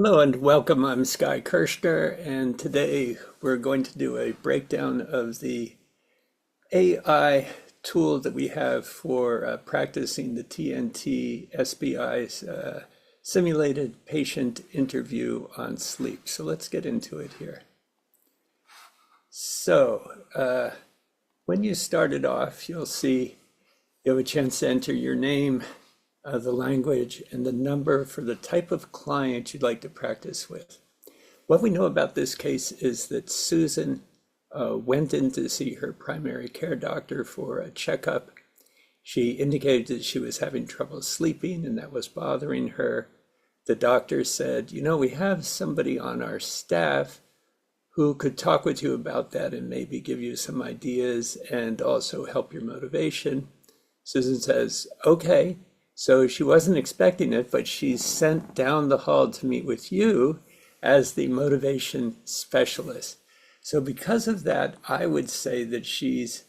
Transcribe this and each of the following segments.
Hello and welcome. I'm Sky Kershner, and today we're going to do a breakdown of the AI tool that we have for practicing the TNT SBI's simulated patient interview on sleep. So let's get into it here. So when you started off, you'll see you have a chance to enter your name, the language, and the number for the type of client you'd like to practice with. What we know about this case is that Susan went in to see her primary care doctor for a checkup. She indicated that she was having trouble sleeping and that was bothering her. The doctor said, we have somebody on our staff who could talk with you about that and maybe give you some ideas and also help your motivation. Susan says, okay. So she wasn't expecting it, but she's sent down the hall to meet with you as the motivation specialist. So because of that, I would say that she's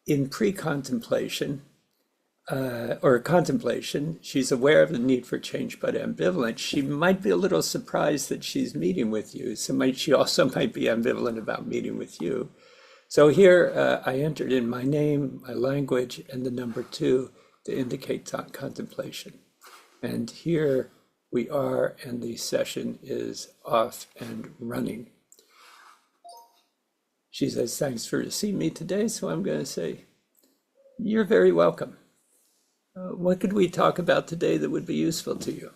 in pre-contemplation or contemplation. She's aware of the need for change, but ambivalent. She might be a little surprised that she's meeting with you. She also might be ambivalent about meeting with you. So here I entered in my name, my language, and the number 2 to indicate contemplation. And here we are, and the session is off and running. She says, thanks for seeing me today. So I'm going to say, you're very welcome. What could we talk about today that would be useful to you?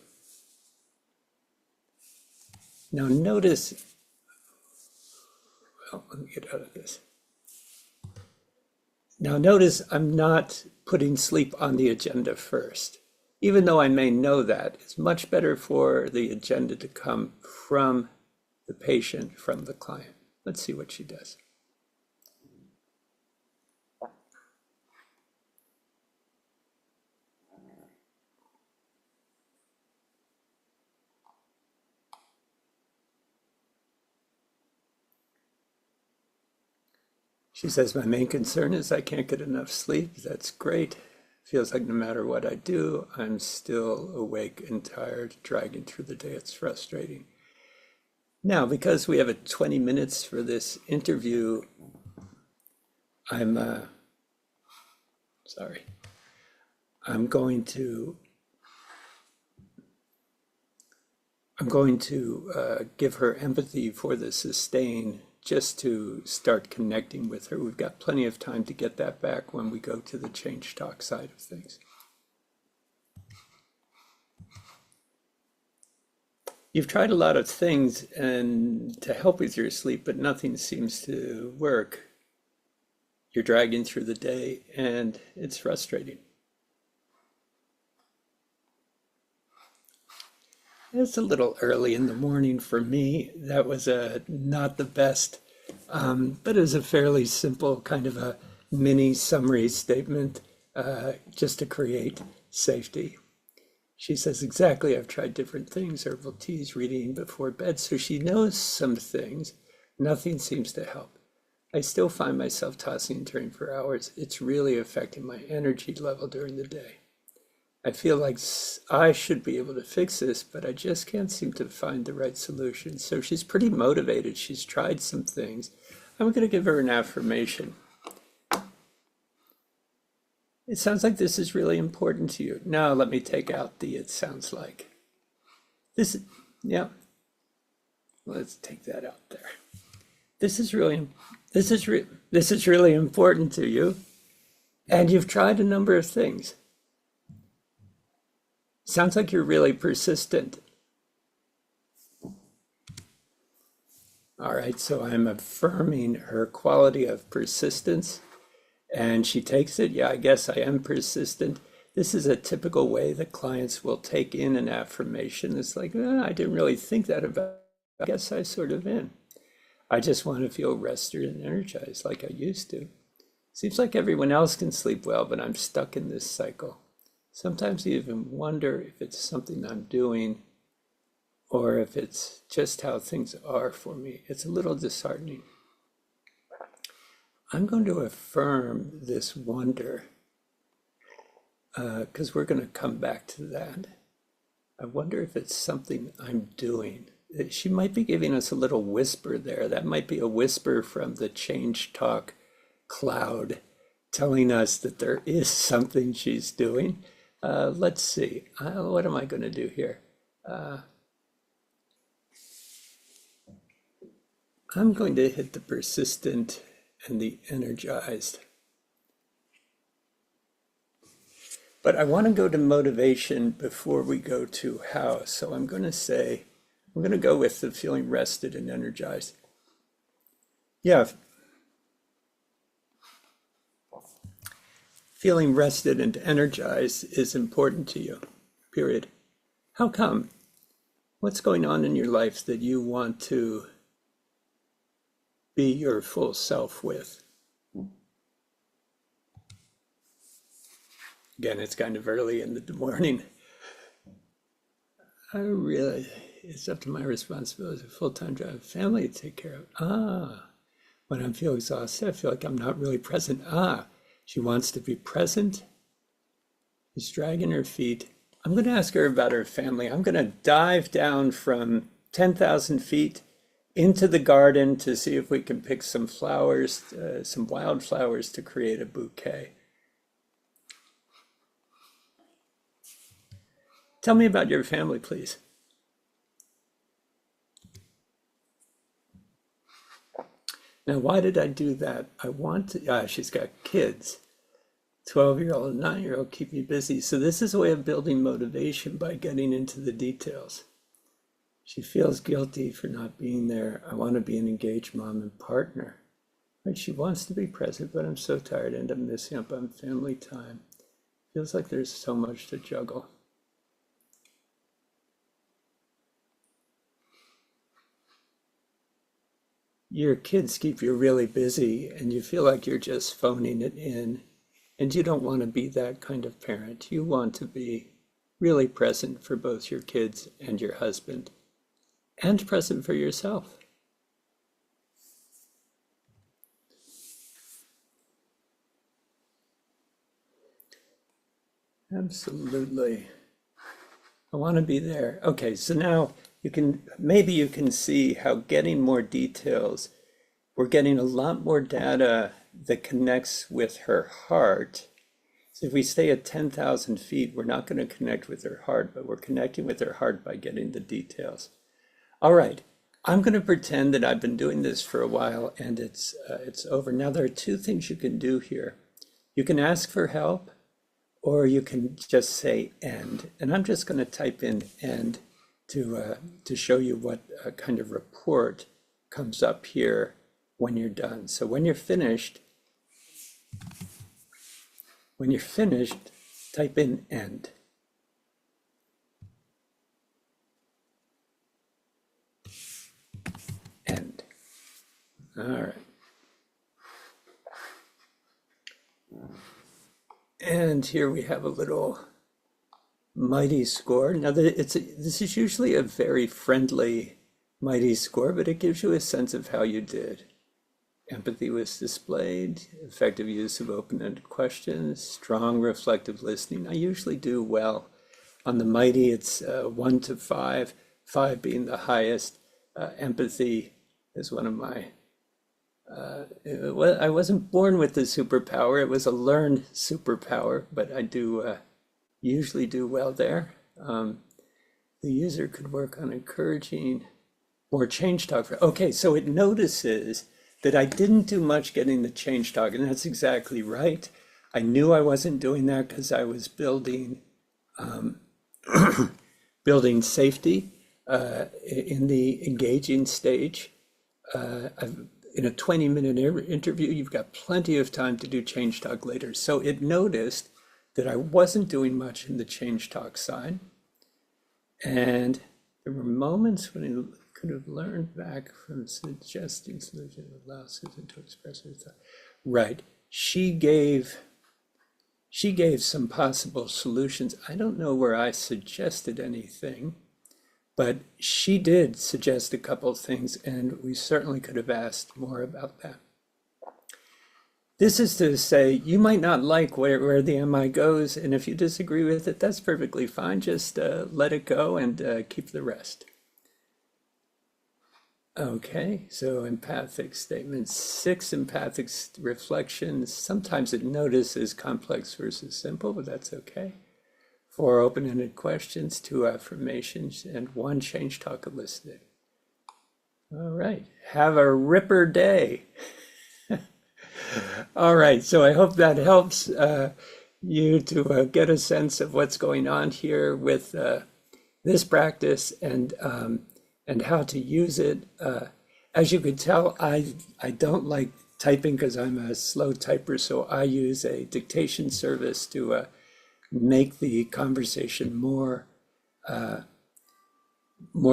Now notice, well, let me get out of this. Now notice I'm not putting sleep on the agenda first. Even though I may know that, it's much better for the agenda to come from the patient, from the client. Let's see what she does. She says, my main concern is I can't get enough sleep. That's great. Feels like no matter what I do, I'm still awake and tired, dragging through the day. It's frustrating. Now, because we have 20 minutes for this interview, I'm going to give her empathy for the sustain just to start connecting with her. We've got plenty of time to get that back when we go to the change talk side of things. You've tried a lot of things and to help with your sleep, but nothing seems to work. You're dragging through the day and it's frustrating. It's a little early in the morning for me. That was not the best, but it was a fairly simple kind of a mini summary statement just to create safety. She says, exactly, I've tried different things, herbal teas, reading before bed. So she knows some things. Nothing seems to help. I still find myself tossing and turning for hours. It's really affecting my energy level during the day. I feel like I should be able to fix this, but I just can't seem to find the right solution. So she's pretty motivated. She's tried some things. I'm going to give her an affirmation. It sounds like this is really important to you. Now let me take out the it sounds like. Yeah. Let's take that out there. This is really important to you. And you've tried a number of things. Sounds like you're really persistent. All right, so I'm affirming her quality of persistence, and she takes it. Yeah, I guess I am persistent. This is a typical way that clients will take in an affirmation. It's like, I didn't really think that about it. I guess I sort of am. I just want to feel rested and energized like I used to. Seems like everyone else can sleep well, but I'm stuck in this cycle. Sometimes you even wonder if it's something I'm doing or if it's just how things are for me. It's a little disheartening. I'm going to affirm this wonder because we're going to come back to that. I wonder if it's something I'm doing. She might be giving us a little whisper there. That might be a whisper from the change talk cloud telling us that there is something she's doing. Let's see. What am I going to do here? I'm going to hit the persistent and the energized. But I want to go to motivation before we go to how. So I'm going to go with the feeling rested and energized. Yeah. Feeling rested and energized is important to you, period. How come? What's going on in your life that you want to be your full self with? Again, it's kind of early in the morning. It's up to my responsibility, full-time job, family to take care of. When I feel exhausted, I feel like I'm not really present. She wants to be present. She's dragging her feet. I'm going to ask her about her family. I'm going to dive down from 10,000 feet into the garden to see if we can pick some flowers, some wildflowers to create a bouquet. Tell me about your family, please. Now, why did I do that? I want to, she's got kids, 12-year-old and 9-year-old keep me busy. So this is a way of building motivation by getting into the details. She feels guilty for not being there. I want to be an engaged mom and partner. Right? She wants to be present, but I'm so tired, I end up missing up on family time. Feels like there's so much to juggle. Your kids keep you really busy and you feel like you're just phoning it in, and you don't want to be that kind of parent. You want to be really present for both your kids and your husband, and present for yourself. Absolutely. I want to be there. Okay, so now maybe you can see how getting more details, we're getting a lot more data that connects with her heart. So if we stay at 10,000 feet, we're not going to connect with her heart, but we're connecting with her heart by getting the details. All right, I'm going to pretend that I've been doing this for a while and it's over. Now there are two things you can do here. You can ask for help, or you can just say end. And I'm just going to type in end to show you what kind of report comes up here when you're done. So when you're finished, type in end. End. All right. And here we have a little mighty score. Now, this is usually a very friendly mighty score, but it gives you a sense of how you did. Empathy was displayed, effective use of open-ended questions, strong reflective listening. I usually do well. On the mighty, it's 1 to 5, 5 being the highest. Empathy is one of my I wasn't born with the superpower. It was a learned superpower, but I do usually do well there. The user could work on encouraging more change talk. Okay, so it notices that I didn't do much getting the change talk, and that's exactly right. I knew I wasn't doing that because I was building building safety in the engaging stage. In a 20-minute interview, you've got plenty of time to do change talk later. So it noticed that I wasn't doing much in the change talk side. And there were moments when I could have learned back from suggesting solutions that allow Susan to express her thought. Right. She gave some possible solutions. I don't know where I suggested anything, but she did suggest a couple of things, and we certainly could have asked more about that. This is to say you might not like where the MI goes, and if you disagree with it, that's perfectly fine. Just let it go and keep the rest. Okay, so empathic statements. 6, empathic reflections. Sometimes it notices complex versus simple, but that's okay. 4, open-ended questions, 2, affirmations, and 1, change talk elicited. All right, have a ripper day. All right, so I hope that helps you to get a sense of what's going on here with this practice and how to use it. As you could tell, I don't like typing because I'm a slow typer, so I use a dictation service to make the conversation more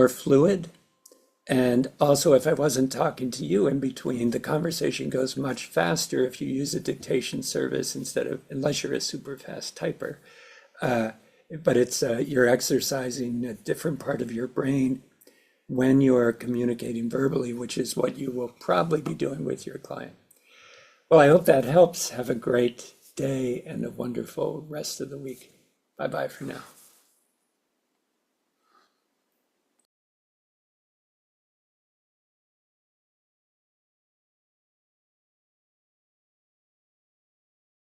fluid. And also, if I wasn't talking to you in between, the conversation goes much faster if you use a dictation service unless you're a super fast typer. But it's you're exercising a different part of your brain when you're communicating verbally, which is what you will probably be doing with your client. Well, I hope that helps. Have a great day and a wonderful rest of the week. Bye-bye for now.